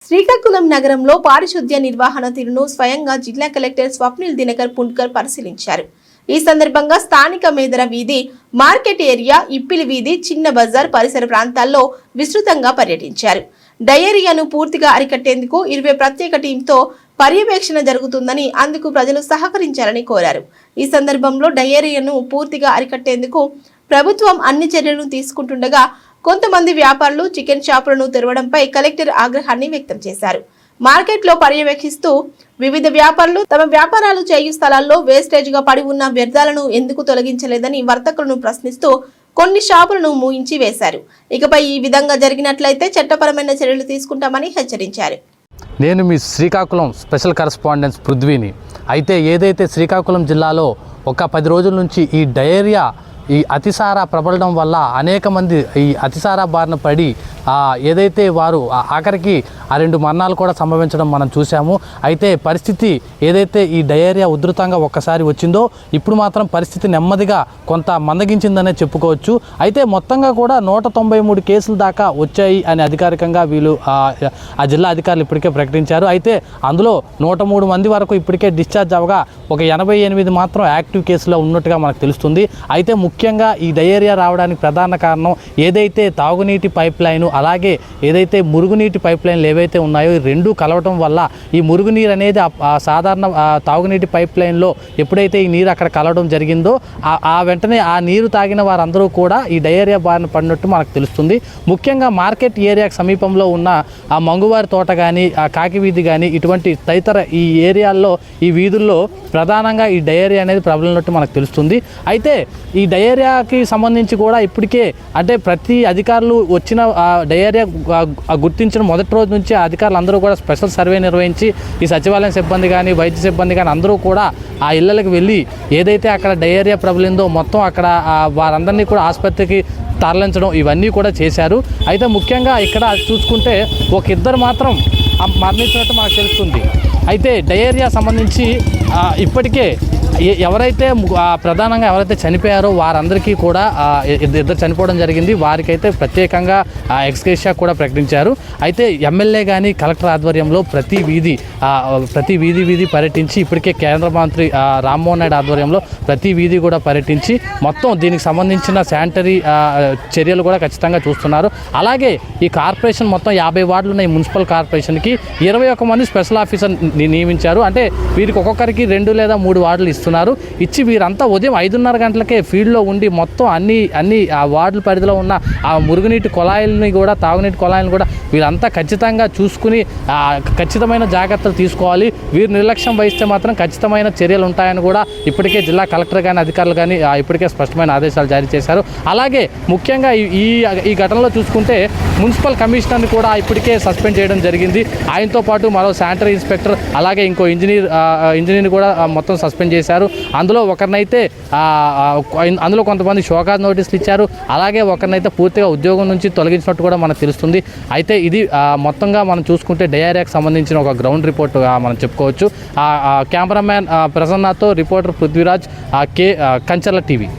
శ్రీకాకుళం నగరంలో పారిశుద్ధ్య నిర్వహణ తీరును స్వయంగా జిల్లా కలెక్టర్ స్వప్నిల్ దినకర్ పుండ్కర్ పరిశీలించారు. ఈ సందర్భంగా స్థానిక మేదర వీధి, మార్కెట్ ఏరియా, ఇప్పిలి వీధి, చిన్న బజార్ పరిసర ప్రాంతాల్లో విస్తృతంగా పర్యటించారు. డయేరియాను పూర్తిగా అరికట్టేందుకు 20 ప్రత్యేక టీంతో పర్యవేక్షణ జరుగుతుందని, అందుకు ప్రజలు సహకరించాలని కోరారు. ఈ సందర్భంలో డయేరియాను పూర్తిగా అరికట్టేందుకు ప్రభుత్వం అన్ని చర్యలను తీసుకుంటుండగా కొంతమంది వ్యాపారులు చికెన్ షాపులను తెరవడంపై కలెక్టర్ ఆగ్రహాన్ని వ్యక్తం చేశారు. మార్కెట్లో పర్యవేక్షిస్తూ వివిధ వ్యాపారులు తమ వ్యాపారాలు చేయు స్థలాల్లో వేస్టేజ్ గా పడి ఉన్న వ్యర్థాలను ఎందుకు తొలగించలేదని వర్తకులను ప్రశ్నిస్తూ కొన్ని షాపులను మూయించి వేశారు. ఇకపై ఈ విధంగా జరిగినట్లయితే చట్టపరమైన చర్యలు తీసుకుంటామని హెచ్చరించారు. నేను మీ శ్రీకాకుళం స్పెషల్ కరెస్పాండెంట్ పృథ్వీని. అయితే ఏదైతే శ్రీకాకుళం జిల్లాలో ఒక 10 రోజుల నుంచి ఈ డయేరియా, ఈ అతిసార ప్రబలడం వల్ల అనేక మంది ఈ అతిసార బారిన పడి ఏదైతే వారు ఆఖరికి 2 మరణాలు కూడా సంభవించడం మనం చూసాము. అయితే పరిస్థితి ఏదైతే ఈ డయేరియా ఉధృతంగా ఒక్కసారి వచ్చిందో ఇప్పుడు మాత్రం పరిస్థితి నెమ్మదిగా కొంత మందగించిందనే చెప్పుకోవచ్చు. అయితే మొత్తంగా కూడా 193 కేసులు దాకా వచ్చాయి అని అధికారికంగా వీళ్ళు ఆ జిల్లా అధికారులు ఇప్పటికే ప్రకటించారు. అయితే అందులో 103 మంది వరకు ఇప్పటికే డిశ్చార్జ్ అవగా ఒక 88 మాత్రం యాక్టివ్ కేసులో ఉన్నట్టుగా మనకు తెలుస్తుంది. అయితే ముఖ్యంగా ఈ డయేరియా రావడానికి ప్రధాన కారణం ఏదైతే తాగునీటి పైప్ లైన్, అలాగే ఏదైతే మురుగునీటి పైప్ లైన్లు ఏవైతే ఉన్నాయో ఈ రెండు కలవటం వల్ల ఈ మురుగునీరు అనేది సాధారణ తాగునీటి పైప్ లైన్లో ఎప్పుడైతే ఈ నీరు అక్కడ కలవడం జరిగిందో ఆ వెంటనే ఆ నీరు తాగిన వారందరూ కూడా ఈ డయేరియా బారిన పడినట్టు మనకు తెలుస్తుంది. ముఖ్యంగా మార్కెట్ ఏరియాకు సమీపంలో ఉన్న ఆ మంగువారి తోట కానీ, ఆ కాకి వీధి కానీ, ఇటువంటి తదితర ఈ ఏరియాల్లో, ఈ వీధుల్లో ప్రధానంగా ఈ డయేరియా అనేది ప్రబలినట్టు మనకు తెలుస్తుంది. అయితే ఈ డయేరియాకి సంబంధించి కూడా ఇప్పటికే అంటే ప్రతి అధికారులు వచ్చిన డయేరియా గుర్తించిన మొదటి రోజు నుంచి అధికారులు అందరూ కూడా స్పెషల్ సర్వే నిర్వహించి ఈ సచివాలయం సిబ్బంది కానీ, వైద్య సిబ్బంది కానీ అందరూ కూడా ఆ ఇళ్లకి వెళ్ళి ఏదైతే అక్కడ డయేరియా ప్రబలిందో మొత్తం అక్కడ వారందరినీ కూడా ఆసుపత్రికి తరలించడం ఇవన్నీ కూడా చేశారు. అయితే ముఖ్యంగా ఇక్కడ చూసుకుంటే ఒక ఇద్దరు మాత్రం మరణించినట్టు మనకు తెలుస్తుంది. అయితే డయేరియా సంబంధించి ఇప్పటికే ఎవరైతే ప్రధానంగా ఎవరైతే చనిపోయారో వారందరికీ కూడా ఇద్దరు చనిపోవడం జరిగింది. వారికైతే ప్రత్యేకంగా ఎక్స్గ్రేషియా కూడా ప్రకటించారు. అయితే ఎమ్మెల్యే కానీ కలెక్టర్ ఆధ్వర్యంలో ప్రతి వీధి పర్యటించి ఇప్పటికే కేంద్ర మంత్రి రామ్మోహన్ నాయుడు ఆధ్వర్యంలో ప్రతి వీధి కూడా పర్యటించి మొత్తం దీనికి సంబంధించిన శానిటరీ చర్యలు కూడా ఖచ్చితంగా చూస్తున్నారు. అలాగే ఈ కార్పొరేషన్ మొత్తం 50 వార్డులు ఉన్న ఈ మున్సిపల్ కార్పొరేషన్కి 21 మంది స్పెషల్ ఆఫీసర్ నియమించారు. అంటే వీరికి ఒక్కొక్కరికి 2 లేదా 3 వార్డులు ఇచ్చి వీరంతా ఉదయం 5:30 గంటలకే ఫీల్డ్లో ఉండి మొత్తం అన్ని ఆ వార్డుల పరిధిలో ఉన్న ఆ మురుగునీటి కుళాయిల్ని కూడా, తాగునీటి కుళాయిలను కూడా వీరంతా ఖచ్చితంగా చూసుకుని ఖచ్చితమైన జాగ్రత్తలు తీసుకోవాలి. వీరు నిర్లక్ష్యం వహిస్తే మాత్రం ఖచ్చితమైన చర్యలు ఉంటాయని కూడా ఇప్పటికే జిల్లా కలెక్టర్ కానీ, అధికారులు కానీ ఇప్పటికే స్పష్టమైన ఆదేశాలు జారీ చేశారు. అలాగే ముఖ్యంగా ఈ ఘటనలో చూసుకుంటే మున్సిపల్ కమిషనర్ని కూడా ఇప్పటికే సస్పెండ్ చేయడం జరిగింది. ఆయనతో పాటు మరో శానిటరీ ఇన్స్పెక్టర్, అలాగే ఇంకో ఇంజనీర్ని కూడా మొత్తం సస్పెండ్ చేశారు. అందులో ఒకరినైతే అందులో కొంతమంది షోకాజ్ నోటీసులు ఇచ్చారు. అలాగే ఒకరినైతే పూర్తిగా ఉద్యోగం నుంచి తొలగించినట్టు కూడా మనకు తెలుస్తుంది. అయితే ఇది మొత్తంగా మనం చూసుకుంటే డయేరియాకి సంబంధించిన ఒక గ్రౌండ్ రిపోర్ట్ మనం చెప్పుకోవచ్చు. కెమెరామ్యాన్ ప్రసన్నతో రిపోర్టర్ పృథ్వీరాజ్, కంచర్ల టీవీ.